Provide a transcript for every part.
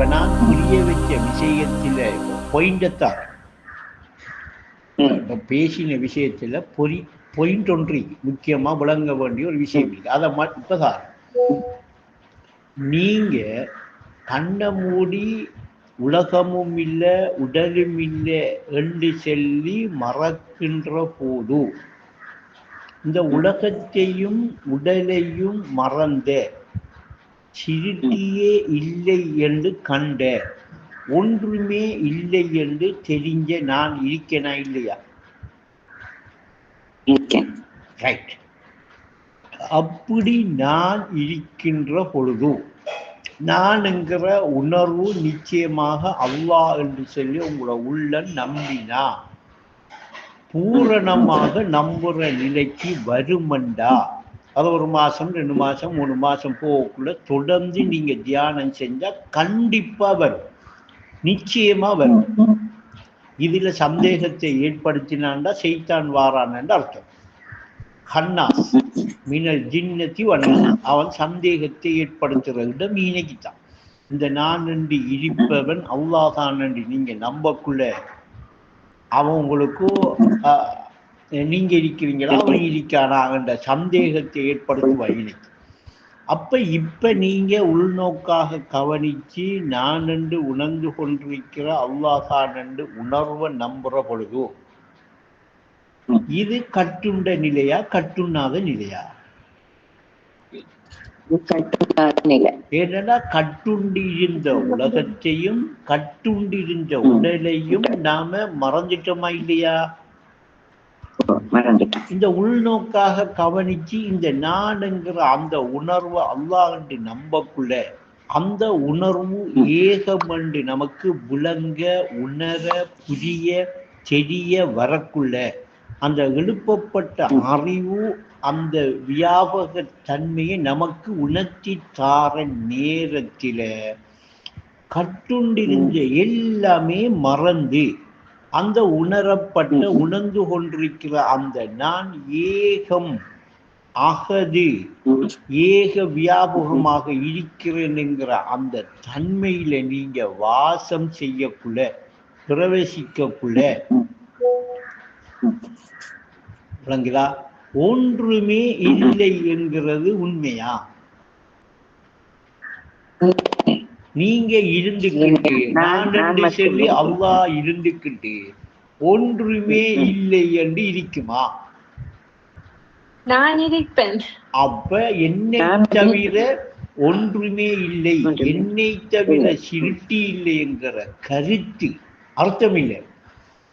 இப்ப நான் புரிய வச்ச விஷயத்துல பாயிண்டத்தான் இப்ப பேசின விஷயத்துல பாயிண்ட் ஒன்று முக்கியமா விளங்க வேண்டிய ஒரு விஷயம் இருக்கு. அதை இப்பதான் நீங்க கண்ண மூடி உலகமும் இல்லை உடலும் இல்லை என்று சொல்லி மறக்கின்ற போது இந்த உலகத்தையும் உடலையும் மறந்த சிறுட்டியே இல்லை என்று கண்ட ஒன்றுமே இல்லை என்று தெரிஞ்ச நான் இருக்கேனா இல்லையா? ரைட். அப்படி நான் இருக்கின்ற பொழுது நான் என்கிற உணர்வு நிச்சயமாக அல்லாஹ் என்று சொல்லி உங்களோட உள்ள நம்பினா பூரணமாக நம்புற நிலைக்கு வருமண்டா அது 1 மாசம் 2 மாசம் 3 மாசம் போகக்குள்ள தொடர்ந்து நீங்க தியானம் செஞ்சா கண்டிப்பா வரும், நிச்சயமா வரும். இதுல சந்தேகத்தை ஏற்படுத்தினான்டா செய்தான் வாரான் என்று அர்த்தம். ஹன்னாஸ் மினல் ஜின்னதி வன்னாஸ், அவன் சந்தேகத்தை ஏற்படுத்துறத மீனைக்குத்தான். இந்த நான் என்று இருப்பவன் அல்லாஹான் என்று நீங்க நம்பக்குள்ள அவன் உங்களுக்கு நீங்க இருக்கிறீங்களா அவன் இருக்கானா என்ற சந்தேகத்தை ஏற்படுத்துவான் இன்னைக்கு. அப்ப இப்ப நீங்க உள்நோக்காக கவனிச்சு நான் என்று உணர்ந்து கொண்டிருக்கிற அல்லாஹான் என்று உணர்வை நம்புற பொழுது இது கட்டுண்ட நிலையா கட்டுண்ணாத நிலையா? ஏன்னா கட்டுண்டிருந்த உலகத்தையும் கட்டுண்டிருந்த உடலையும் நாம மறந்துட்டோமா இல்லையா? இந்த உள்நோக்காக கவனிச்சு இந்த நான் என்கிற அந்த உணர்வு அல்லாஹ் என்று நம்பக்குள்ள அந்த உணர்வு ஏகம் என்று நமக்கு விளங்க உணர புரிய தெரிய வரக்குள்ள அந்த எழுப்பப்பட்ட அறிவு அந்த வியாபக தன்மையை நமக்கு உணர்த்தி தார நேரத்தில கட்டுண்டிருந்த எல்லாமே மறந்து அந்த உணரப்பட்ட உணர்ந்து கொண்டிருக்கிற அந்த நான் ஏகம் அகது ஏக வியாபகமாக இருக்கிறேன் என்கிற அந்த தன்மையில நீங்க வாசம் செய்யக்குள்ள பிரவேசிக்கக்குள்ள விளங்குதா? ஒன்றுமே இல்லை என்கிறது உண்மையா? நீங்க இருந்துக்கிட்டு நான் என்று சொல்லி அல்லாஹ் இருந்துக்கிட்டு ஒன்றுமே இல்லை என்று இருக்குமா? நான் இருப்பேன். அப்ப என்னை தவிர ஒன்றுமே இல்லை, என்னை தவிர சிருட்டி இல்லை என்கிற கருத்து அர்த்தம் இல்லை.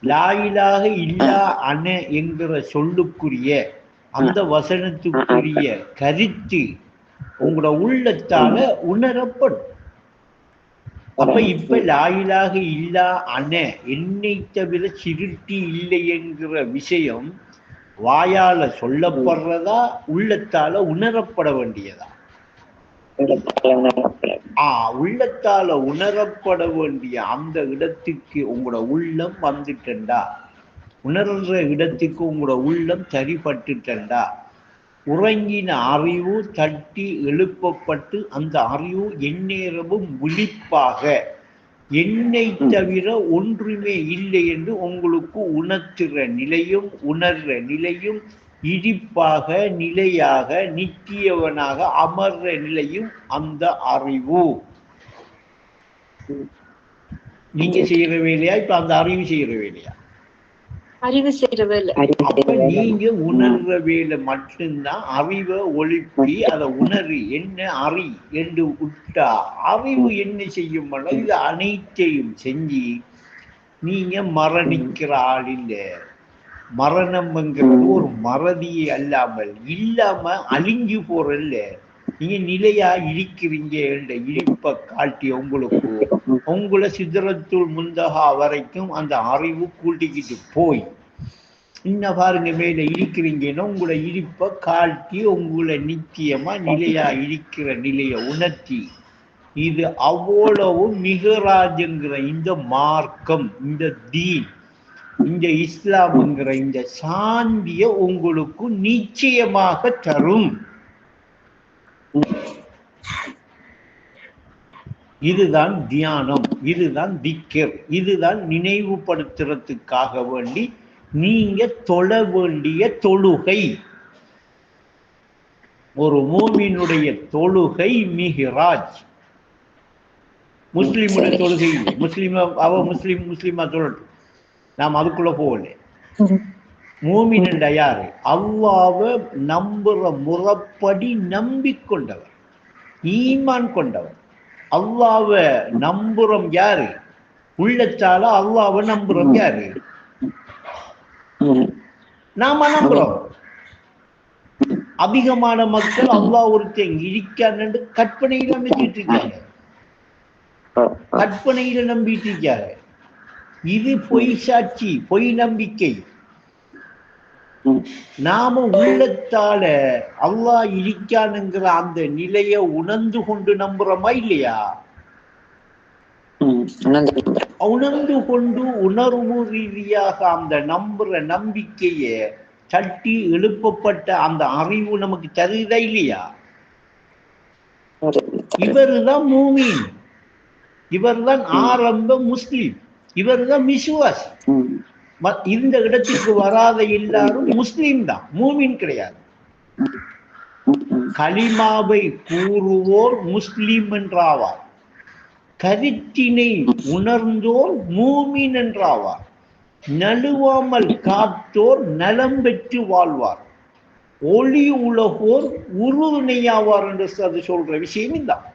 லாயிலாக இல்லா அன என்கிற சொல்லுக்குரிய அந்த வசனத்துக்குரிய கருத்து உங்களோட உள்ளத்தால உணரப்படும். அப்ப இப்ப லாயிலாக இல்லா அன என்னை தவிர சிருட்டி இல்லை என்கிற விஷயம் வாயால சொல்லப்படுறதா உள்ளத்தால உணரப்பட வேண்டியதா? உள்ளத்தால உணரப்பட வேண்டிய அந்த இடத்துக்கு உங்களோட உள்ளம் வந்துட்டா, உணர்ற இடத்துக்கு உங்களோட உள்ளம் சரிபட்டுட்டா, உறங்கின அறிவு தட்டி எழுப்பப்பட்டு அந்த அறிவு எந்நேரமும் விழிப்பாக என்னை தவிர ஒன்றுமே இல்லை என்று உங்களுக்கு உணர்த்துற நிலையும் உணர்ற நிலையும் இடிப்பாக நிலையாக நித்தியவனாக அமர்ற நிலையும் அந்த அறிவு. நீங்க செய்யற வேலையா இப்ப அந்த அறிவு செய்யற வேலையா? அறிவு செய்யற வேலை. அப்ப நீங்க உணர்ற வேலை மட்டும்தான் அறிவை ஒழுப்பி அதை உணர்வு என்ன அறி என்று விட்டா அறிவு என்ன செய்யும்? இது அனைத்தையும் செஞ்சு நீங்க மரணிக்கிற ஆள் இல்லை. மரணம்ங்கிறது ஒரு மறதியை அல்லாமல் இல்லாம அழிஞ்சு போறல்ல, நீங்க நிலையா இருக்கிறீங்க என்ற இருப்பை காட்டி உங்களுக்கு உங்களை சிதறத்துள் முந்தகா வரைக்கும் அந்த அறிவு கூட்டிக்கிட்டு போய் இன்னும் பாருங்க மேல இருக்கிறீங்கன்னா உங்களை இருப்பை காட்டி உங்களை நிச்சயமா நிலையா இருக்கிற நிலையை உணர்த்தி இது அவ்வளவு மிகராஜ்ங்கிற இந்த மார்க்கம், இந்த தீன், இந்த இஸ்லாம்ங்கிற இந்த சாந்திய உங்களுக்கு நிச்சயமாக தரும். இதுதான் தியானம், இதுதான் திக்ர், இதுதான் நினைவுபடுத்துறதுக்காக வேண்டி நீங்க தொழ வேண்டிய தொழுகை. ஒரு மூமினுடைய தொழுகை மிஹ்ராஜ். முஸ்லிமுடைய தொழுகை இல்லை. முஸ்லிமா தொழட்டும், நாம் அதுக்குள்ள போகல. மூமின் என்ற யாரு? அல்லாஹ்வை நம்புற முறைப்படி நம்பிக்கொண்டவர், ஈமான் கொண்டவர். அல்லாஹ்வை நம்புறோம் யாரு? உள்ளத்தால அல்லாஹ்வை நம்புறோம் யாரு? நாம நம்புறோம். அதிகமான மக்கள் அல்லாஹ் ஒருத்தன் இருக்கான்னு கற்பனையில நம்பிட்டு இருக்காங்க, கற்பனையில நம்பிட்டு இருக்காங்க. இது பொய் சாட்சி, பொய் நம்பிக்கை. நாம உள்ளத்தால அல்லாஹ் இருக்கானுங்கிற அந்த நிலையை உணர்ந்து கொண்டு நம்புறோமா இல்லையா? உணர்ந்து கொண்டு உணர்வு ரீதியாக அந்த நம்புற நம்பிக்கையை தட்டி எழுப்பப்பட்ட அந்த அறிவு நமக்கு தருதா இல்லையா? இவர்தான் மூமின், இவர்தான் ஆரம்ப முஸ்லிம், இவர்தான் விசுவாசி. இந்த இடத்துக்கு வராத எல்லாரும் முஸ்லிம் தான், மூமின் கிடையாது. கலிமாவை கூறுவோர் முஸ்லிம் என்றாவார், கருத்தினை உணர்ந்தோர் மூமின் என்றாவார், நழுவாமல் காத்தோர் நலம் பெற்று வாழ்வார், ஒளி உலகோர் உறுதுணையாவார் என்று அது சொல்ற விஷயம் இதுதான்.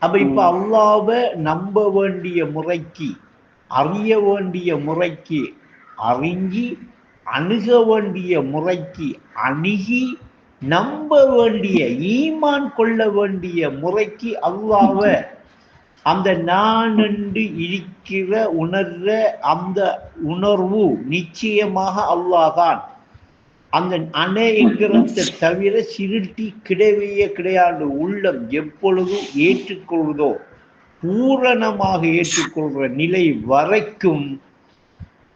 அப்ப இப்ப அல்லாஹ்வை நம்ப வேண்டிய முறைக்கு, அறிய வேண்டிய முறைக்கு அறிஞ்சி, அணுக வேண்டிய முறைக்கு அணுகி, நம்ப வேண்டிய ஈமான் கொள்ள வேண்டிய முறைக்கு அல்லாஹ்வை அந்த நான் என்று இருக்கிற உணர்ற அந்த உணர்வு நிச்சயமாக அல்லாஹ்தான். அந்த அணைங்கிறத தவிர சிறுட்டி கிடையவே கிடையாது. உள்ளம் எப்பொழுது ஏற்றுக்கொள்வதோ, பூரணமாக ஏற்றுக்கொள்ற நிலை வரைக்கும்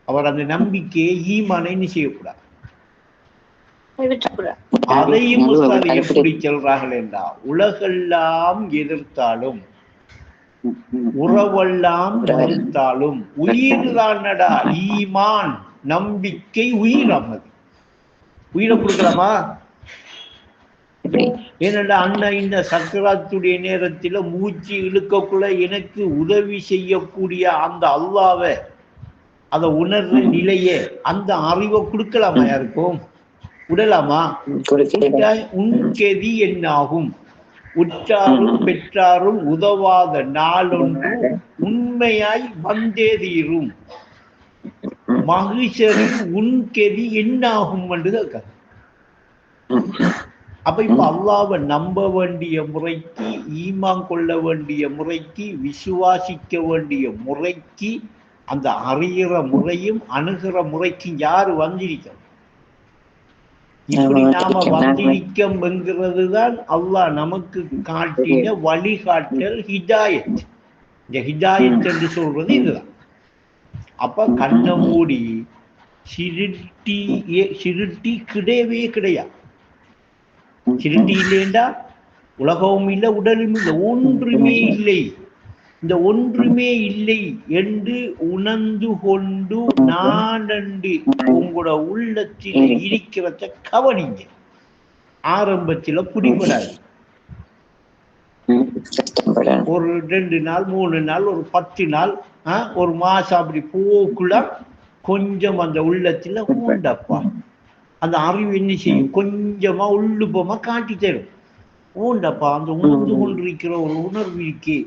அவர் அந்த நம்பிக்கையை ஈமானை செய்யக்கூடாது. அதையும் எப்படி சொல்றார்கள் என்றால், உலகெல்லாம் எதிர்த்தாலும் உறவெல்லாம் மறுத்தாலும் உயிர்தானடா ஈமான், நம்பிக்கை உயிரானது. உயிரை கொடுக்கலாமா? ஏனென்றா அண்ணா இந்த சக்கராத்துடைய நேரத்தில் மூச்சு இழுக்கக்குள்ள எனக்கு உதவி செய்யக்கூடிய அந்த அல்லாஹ்வை, அதை உணர்ற நிலைய, அந்த அறிவை கொடுக்கலாமா? யாருக்கும் விடலாமா? உன் கெதி என்னாகும்? உற்றாரும் பெற்றாரும் உதவாத நாளொன்று உண்மையாய் வந்தே தீரும், மகிழ்ச்சரின் உன் கெதி என்னாகும் என்று கேட்க. அப்ப இப்ப அல்லாஹ்வை நம்ப வேண்டிய முறைக்கு, ஈமான் கொள்ள வேண்டிய முறைக்கு, விசுவாசிக்க வேண்டிய முறைக்கு, அந்த அறிகிற முறையும் அணுகிற முறைக்கும் யாரு வந்திருக்க? இப்படி நாம வந்திருக்கம் என்கிறது தான் அல்லாஹ் நமக்கு காட்டின வழிகாட்டல், ஹிதாயத். இந்த ஹிதாயத் என்று சொல்றது இதுதான். அப்ப கண்ணை மூடி சிருட்டி கிடையவே கிடையாது. சிருட்டி இல்லைண்டா உலகமும் இல்லை, உடலும் இல்லை, ஒன்றுமே இல்லை. இந்த ஒன்றுமே இல்லை என்று உணர்ந்து கொண்டு நான் என்று உங்களோட உள்ளத்தில் இருக்கிறத கவனிங்க. ஆரம்பத்தில் பிடிபடாது. ஒரு 2 நாள் 3 நாள் ஒரு 10 நாள் ஒரு மாசம் அப்படி போக்குள்ள கொஞ்சம் அந்த உள்ளத்துல ஊண்டப்பா அந்த அறிவு என்ன செய்யும்? கொஞ்சமா உள்ளுப்பமா காட்டி தரும். ஊண்டப்பா அந்த உணர்ந்து கொண்டிருக்கிற ஒரு உணர்வு இருக்கே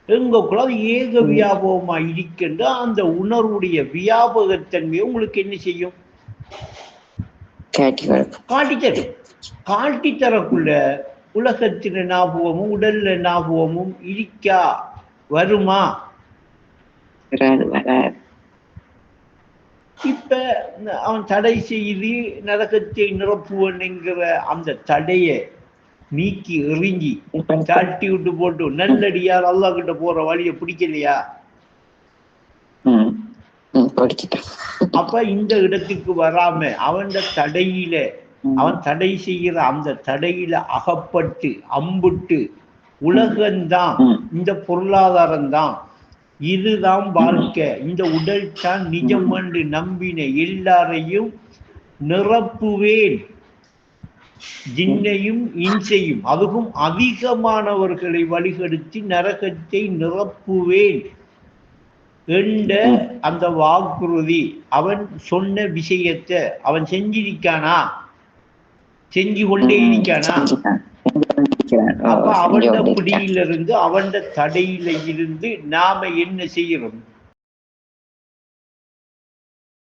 எங்கக்குள்ள அது ஏக வியாபகமா இருக்கின்ற அந்த உணர்வுடைய வியாபகத்தன்மையை உங்களுக்கு என்ன செய்யும்? காட்டி தரும். காட்டி தரக்குள்ள உலகத்தின ஞாபகமும் உடல்ல ஞாபகமும் இருக்கா? வருமா? இப்ப அவன் தடை செய்து நரகத்தை நிரப்புவன் என்கிற அந்த தடையை நீக்கி எறிஞ்சி தாட்டி விட்டு போட்டு நல்லடியார் அல்லாஹ் கிட்ட போற வழியை பிடிக்கலையா? அப்ப இந்த இடத்துக்கு வராம அவன் தடையில, அவன் தடை செய்கிற அந்த தடையில அகப்பட்டு அம்புட்டு உலகம்தான், இந்த பொருளாதாரம் தான், இதுதான் வாழ்க்கை, இந்த உடல் தான் நிஜம் என்று நம்பின எல்லாரையும் நிரப்புவேன், ஜின்னையும் இன்சையும் அதுவும் அதிகமானவர்களை வழிகெடுத்து நரகத்தை நிரப்புவேன் என்ற அந்த வாக்குறுதி. அவன் சொன்ன விஷயத்தை அவன் செஞ்சிருக்கானா? செஞ்சு கொண்டே இருக்கானா? அப்ப அவன் பிடியிலிருந்து அவன் தடையில இருந்து நாம என்ன செய்யறோம்?